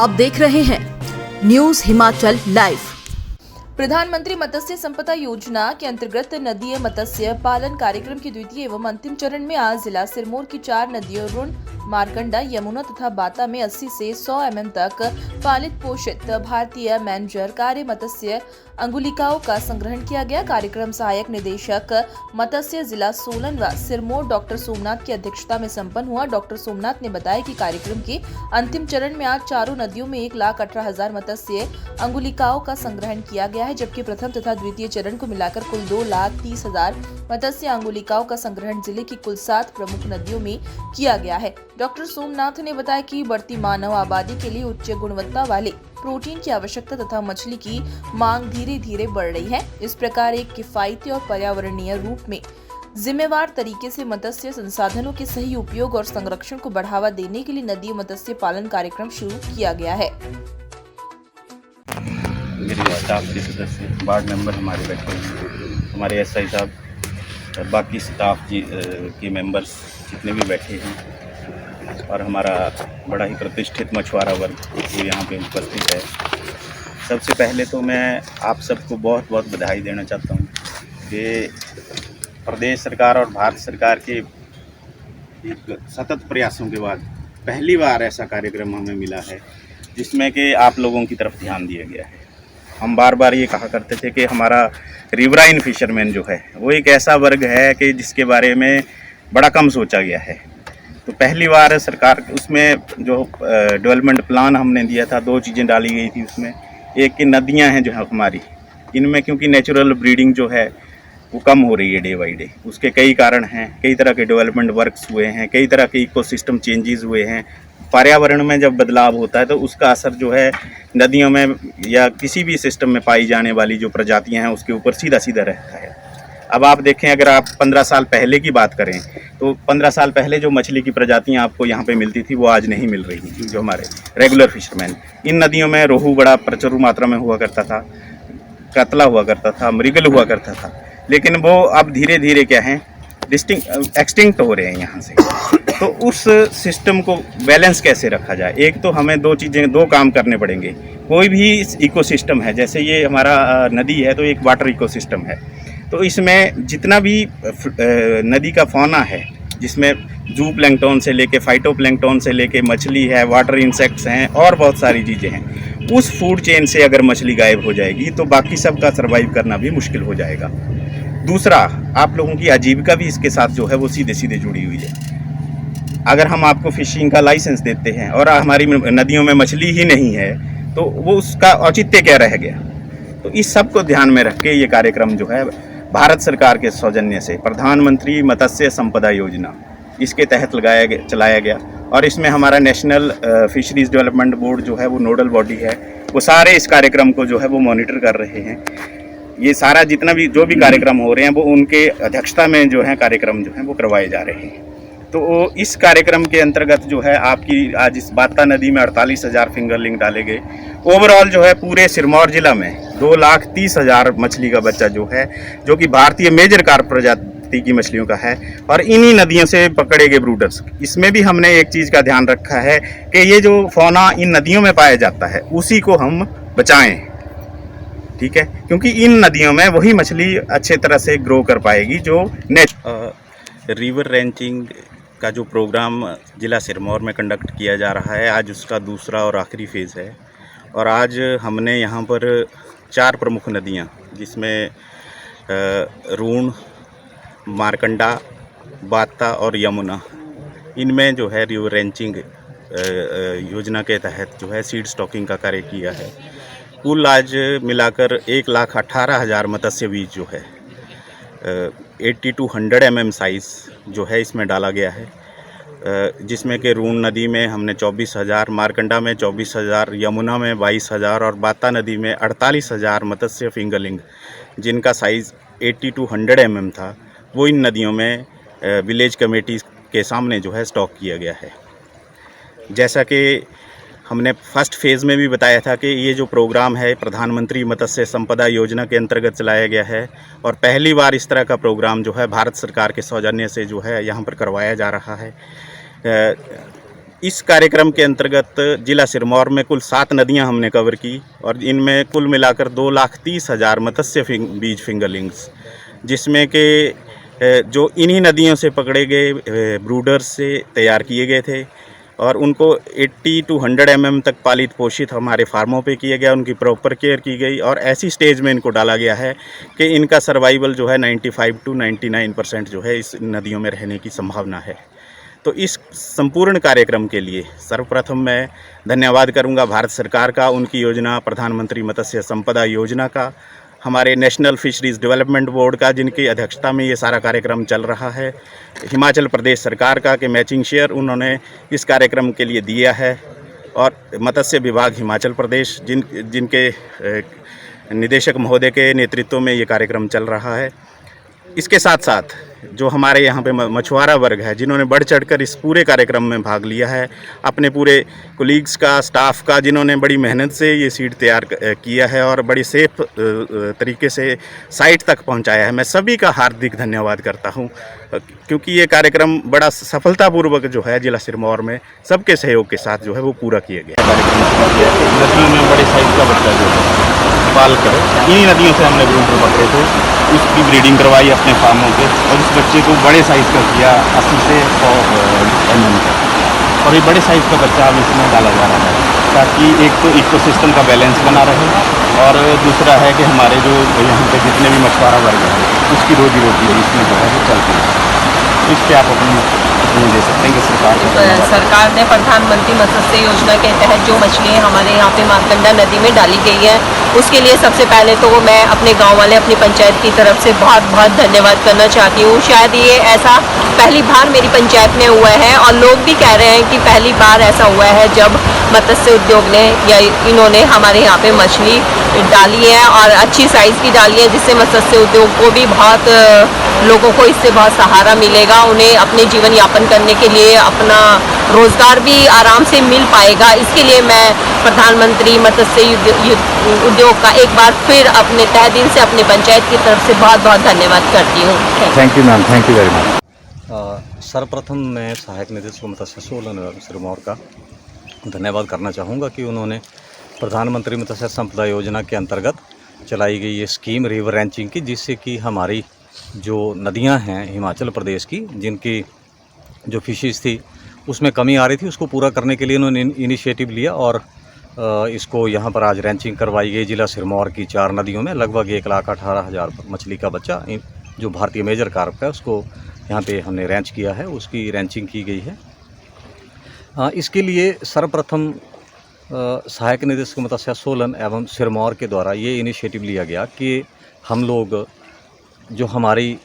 आप देख रहे हैं न्यूज हिमाचल लाइव। प्रधानमंत्री मत्स्य संपदा योजना के अंतर्गत नदीय मत्स्य पालन कार्यक्रम के द्वितीय एवं अंतिम चरण में आज जिला सिरमौर की 4 नदियों रुण, मारकंडा, यमुना तथा बाता में 80 से 100 mm तक पालित पोषित भारतीय मैनजर कार्य मत्स्य अंगुलिकाओं का संग्रहण किया गया। कार्यक्रम सहायक निदेशक मत्स्य जिला सोलन व सिरमौर डॉक्टर सोमनाथ की अध्यक्षता में संपन्न हुआ। डॉक्टर सोमनाथ ने बताया कि कार्यक्रम के अंतिम चरण में आज चारों नदियों में 1,18,000 मत्स्य अंगुलिकाओं का संग्रहण किया गया है, जबकि प्रथम तथा द्वितीय चरण को मिलाकर कुल 2,30,000 मत्स्य अंगुलिकाओं का संग्रहण जिले की कुल 7 प्रमुख नदियों में किया गया है। डॉक्टर सोमनाथ ने बताया कि बढ़ती मानव आबादी के लिए उच्च गुणवत्ता वाले प्रोटीन की आवश्यकता तथा मछली की मांग धीरे धीरे बढ़ रही है। इस प्रकार एक किफायती और पर्यावरणीय रूप में जिम्मेवार तरीके से मत्स्य संसाधनों के सही उपयोग और संरक्षण को बढ़ावा देने के लिए नदी मत्स्य पालन कार्यक्रम शुरू किया गया है। मेरे स्टाफ के सदस्य, वार्ड मेंबर हमारे बैठे हैं, हमारे SI साहब, बाकी स्टाफ के मेंबर्स जितने भी बैठे हैं और हमारा बड़ा ही प्रतिष्ठित मछुआरा वर्ग जो यहाँ पे उपस्थित है। सबसे पहले तो मैं आप सबको बहुत बहुत बधाई देना चाहता हूँ कि प्रदेश सरकार और भारत सरकार के एक सतत प्रयासों के बाद पहली बार ऐसा कार्यक्रम हमें मिला है जिसमें कि आप लोगों की तरफ ध्यान दिया गया है। हम बार बार ये कहा करते थे कि हमारा रिवराइन फिशरमैन जो है वो एक ऐसा वर्ग है कि जिसके बारे में बड़ा कम सोचा गया है। तो पहली बार सरकार उसमें जो डेवलपमेंट प्लान हमने दिया था, 2 चीज़ें डाली गई थी उसमें। एक कि नदियां हैं जो है हमारी, इनमें क्योंकि नेचुरल ब्रीडिंग जो है वो कम हो रही है डे बाई डे। उसके कई कारण हैं, कई तरह के डेवलपमेंट वर्क्स हुए हैं, कई तरह के इकोसिस्टम चेंजेस हुए हैं। पर्यावरण में जब बदलाव होता है तो उसका असर जो है नदियों में या किसी भी सिस्टम में पाई जाने वाली जो प्रजातियां हैं उसके ऊपर सीधा सीधा रहता है। अब आप देखें, अगर आप 15 साल पहले की बात करें तो 15 साल पहले जो मछली की प्रजातियां आपको यहाँ पे मिलती थी वो आज नहीं मिल रही हैं। जो हमारे रेगुलर फिशरमैन, इन नदियों में रोहू बड़ा प्रचुर मात्रा में हुआ करता था, कतला हुआ करता था, मृगल हुआ करता था, लेकिन वो अब धीरे धीरे क्या है एक्सटिंक्ट हो रहे हैं यहाँ से। तो उस सिस्टम को बैलेंस कैसे रखा जाए? एक तो हमें 2 काम करने पड़ेंगे। कोई भी इकोसिस्टम है, जैसे ये हमारा नदी है तो एक वाटर इकोसिस्टम है, तो इसमें जितना भी नदी का फौना है, जिसमें जू प्लैंक्टन से लेके फाइटोप्लैंक्टन से लेके मछली है, वाटर इंसेक्ट्स हैं और बहुत सारी चीज़ें हैं, उस फूड चेन से अगर मछली गायब हो जाएगी तो बाकी सब का सर्वाइव करना भी मुश्किल हो जाएगा। दूसरा, आप लोगों की आजीविका भी इसके साथ जो है वो सीधे सीधे जुड़ी हुई है। अगर हम आपको फिशिंग का लाइसेंस देते हैं और हमारी नदियों में मछली ही नहीं है तो वो उसका औचित्य क्या रह गया? तो इस सब को ध्यान में रख के ये कार्यक्रम जो है भारत सरकार के सौजन्य से प्रधानमंत्री मत्स्य संपदा योजना, इसके तहत चलाया गया और इसमें हमारा नेशनल फिशरीज डेवलपमेंट बोर्ड जो है वो नोडल बॉडी है, वो सारे इस कार्यक्रम को जो है वो मॉनिटर कर रहे हैं। ये सारा जितना भी जो भी कार्यक्रम हो रहे हैं वो उनके अध्यक्षता में जो है कार्यक्रम जो है वो करवाए जा रहे हैं। तो इस कार्यक्रम के अंतर्गत जो है आपकी आज इस बाता नदी में 48,000 फिंगरलिंग डाले गए। ओवरऑल जो है पूरे सिरमौर जिला में 2,30,000 मछली का बच्चा जो है, जो कि भारतीय मेजर कार्प प्रजाति की मछलियों का है और इन्हीं नदियों से पकड़े गए ब्रूडर्स। इसमें भी हमने एक चीज़ का ध्यान रखा है कि ये जो फौना इन नदियों में पाया जाता है उसी को हम बचाएं, ठीक है, क्योंकि इन नदियों में वही मछली अच्छे तरह से ग्रो कर पाएगी जो रिवर रेंचिंग का जो प्रोग्राम जिला सिरमौर में कंडक्ट किया जा रहा है, आज उसका दूसरा और आखिरी फेज़ है। और आज हमने यहाँ पर 4 प्रमुख नदियाँ, जिसमें रूण, मारकंडा, बाता और यमुना, इनमें जो है रिवर रेंचिंग योजना के तहत जो है सीड स्टॉकिंग का कार्य किया है। कुल आज मिलाकर 1,18,000 मत्स्य बीज जो है 80 to 100 mm साइज़ जो है इसमें डाला गया है, जिसमें कि रूण नदी में हमने 24,000, मारकंडा में 24,000, यमुना में 22,000 और बाता नदी में 48,000 मत्स्य फिंगरलिंग, जिनका साइज़ 80 to 100 mm था, वो इन नदियों में विलेज कमेटी के सामने जो है स्टॉक किया गया है। जैसा कि हमने फर्स्ट फेज़ में भी बताया था कि ये जो प्रोग्राम है प्रधानमंत्री मत्स्य संपदा योजना के अंतर्गत चलाया गया है और पहली बार इस तरह का प्रोग्राम जो है भारत सरकार के सौजन्य से जो है यहाँ पर करवाया जा रहा है। इस कार्यक्रम के अंतर्गत जिला सिरमौर में कुल 7 नदियां हमने कवर की और इनमें कुल मिलाकर 2,30,000 मत्स्य बीज फिंगरलिंग्स, जिसमें कि जो इन्हीं नदियों से पकड़े गए ब्रूडर्स से तैयार किए गए थे और उनको 80 to 100 mm तक पालित पोषित हमारे फार्मों पे किया गया, उनकी प्रॉपर केयर की गई और ऐसी स्टेज में इनको डाला गया है कि इनका सर्वाइवल जो है 95 to 99% जो है इस नदियों में रहने की संभावना है। तो इस संपूर्ण कार्यक्रम के लिए सर्वप्रथम मैं धन्यवाद करूंगा भारत सरकार का, उनकी योजना प्रधानमंत्री मत्स्य संपदा योजना का, हमारे नेशनल फिशरीज़ डेवलपमेंट बोर्ड का जिनकी अध्यक्षता में ये सारा कार्यक्रम चल रहा है, हिमाचल प्रदेश सरकार का कि मैचिंग शेयर उन्होंने इस कार्यक्रम के लिए दिया है और मत्स्य विभाग हिमाचल प्रदेश जिनके निदेशक महोदय के नेतृत्व में ये कार्यक्रम चल रहा है। इसके साथ साथ जो हमारे यहाँ पे मछुआरा वर्ग है जिन्होंने बढ़ चढ़कर इस पूरे कार्यक्रम में भाग लिया है, अपने पूरे कोलीग्स का, स्टाफ का, जिन्होंने बड़ी मेहनत से ये सीड तैयार किया है और बड़ी सेफ तरीके से साइट तक पहुँचाया है, मैं सभी का हार्दिक धन्यवाद करता हूँ क्योंकि ये कार्यक्रम बड़ा सफलतापूर्वक जो है जिला सिरमौर में सबके सहयोग के साथ जो है वो पूरा किया गया। नदियों में बड़े साइज का बच्चा जो है पाल कर इन्हीं नदियों से हमने ब्रूडर पकड़े थे, उसकी ब्रीडिंग करवाई अपने फार्मों पे और उस बच्चे को बड़े साइज़ का किया 80 से 100 mm तक और ये बड़े साइज़ का बच्चा अब इसमें डाला जा रहा है ताकि एक तो इकोसिस्टम का बैलेंस बना रहे और दूसरा है कि हमारे जो यहाँ पे जितने भी मछुआरा वर्ग हैं उसकी रोजी रोटी इसमें जो है वो चलती है। इस पर आप अपनी दे सकते हैं कि सरकार ने प्रधानमंत्री मत्स्य योजना के तहत जो मछलियाँ हमारे यहाँ पे मारकंडा नदी में डाली गई है उसके लिए सबसे पहले तो मैं अपने गांव वाले, अपनी पंचायत की तरफ से बहुत बहुत धन्यवाद करना चाहती हूँ। शायद ये ऐसा पहली बार मेरी पंचायत में हुआ है और लोग भी कह रहे हैं कि पहली बार ऐसा हुआ है जब मत्स्य उद्योग ने या इन्होंने हमारे यहाँ पे मछली डाली है और अच्छी साइज़ की डाली है, जिससे मत्स्य उद्योग को भी बहुत लोगों को इससे बहुत सहारा मिलेगा, उन्हें अपने जीवन यापन करने के लिए अपना रोज़गार भी आराम से मिल पाएगा। इसके लिए मैं प्रधानमंत्री मत्स्य उद्योग का एक बार फिर अपने तहे दिल से अपनी पंचायत की तरफ से बहुत बहुत धन्यवाद करती हूँ। Thank you ma'am, thank you very much. सर्वप्रथम मैं सहायक निदेशक मत्स्य सोलन सिरमौर का धन्यवाद करना चाहूँगा कि उन्होंने प्रधानमंत्री मत्स्य संपदा योजना के अंतर्गत चलाई गई ये स्कीम रिवर रैंचिंग की, जिससे कि हमारी जो नदियां हैं हिमाचल प्रदेश की, जिनकी जो फिशेस थी उसमें कमी आ रही थी, उसको पूरा करने के लिए उन्होंने इनिशिएटिव लिया और इसको यहाँ पर आज रैंचिंग करवाई गई। जिला सिरमौर की 4 नदियों में लगभग 1,18,000 मछली का बच्चा जो भारतीय मेजर कार्प का है उसको यहाँ पे हमने रैंच किया है, उसकी रैंचिंग की गई है। इसके लिए सर्वप्रथम सहायक निदेशक मत्स्य सोलन एवं सिरमौर के द्वारा ये इनिशिएटिव लिया गया कि हम लोग जो हमारी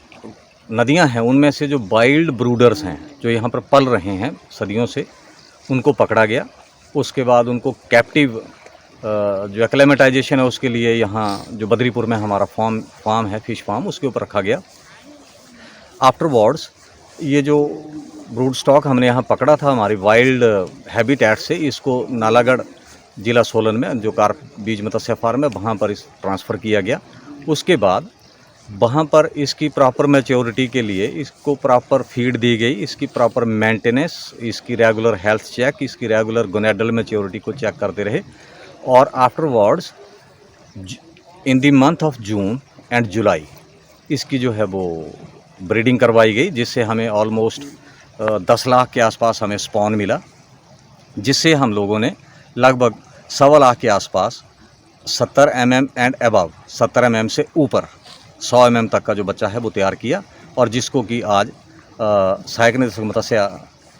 नदियां हैं उनमें से जो वाइल्ड ब्रूडर्स हैं जो यहाँ पर पल रहे हैं सदियों से, उनको पकड़ा गया। उसके बाद उनको कैप्टिव जो एक्लेमेटाइजेशन है उसके लिए यहाँ जो बद्रीपुर में हमारा फार्म है, फिश फार्म, उसके ऊपर रखा गया। आफ्टरवर्ड्स ये जो ब्रूड स्टॉक हमने यहाँ पकड़ा था हमारी वाइल्ड हैबिटेट से, इसको नालागढ़ जिला सोलन में जो कार्प बीज मत्स्य फार्म है वहाँ पर इस ट्रांसफ़र किया गया। उसके बाद वहाँ पर इसकी प्रॉपर मैच्योरिटी के लिए इसको प्रॉपर फीड दी गई, इसकी प्रॉपर मेंटेनेंस, इसकी रेगुलर हेल्थ चेक, इसकी रेगुलर गोनेडल मैच्योरिटी को चेक करते रहे और afterwards in the month of June and July इसकी जो है वो ब्रीडिंग करवाई गई, जिससे हमें ऑलमोस्ट 10 लाख के आसपास हमें स्पॉन मिला, जिससे हम लोगों ने लगभग 1.25 लाख के आसपास 70 mm एंड अबव 70 mm से ऊपर 100 mm तक का जो बच्चा है वो तैयार किया और जिसको कि आज सहायक निदेशक मत्स्य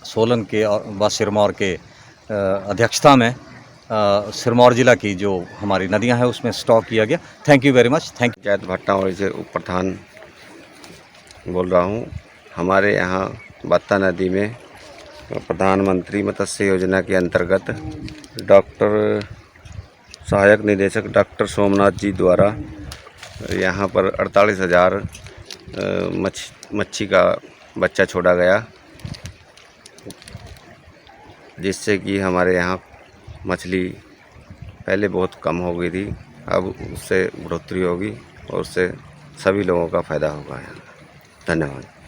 सोलन के और व सिरमौर के अध्यक्षता में सिरमौर जिला की जो हमारी नदियां हैं उसमें स्टॉक किया गया। Thank you very much. Thank you. Panchayat Bhattawadi से उप प्रधान बोल रहा हूँ। हमारे यहाँ बत्ता नदी में प्रधानमंत्री मत्स्य योजना के अंतर्गत डॉक्टर सहायक निदेशक डॉक्टर सोमनाथ जी द्वारा यहाँ पर 48,000 मच्छी का बच्चा छोड़ा गया, जिससे कि हमारे यहाँ मछली पहले बहुत कम हो गई थी, अब उससे बढ़ोतरी होगी और उससे सभी लोगों का फ़ायदा होगा। धन्यवाद।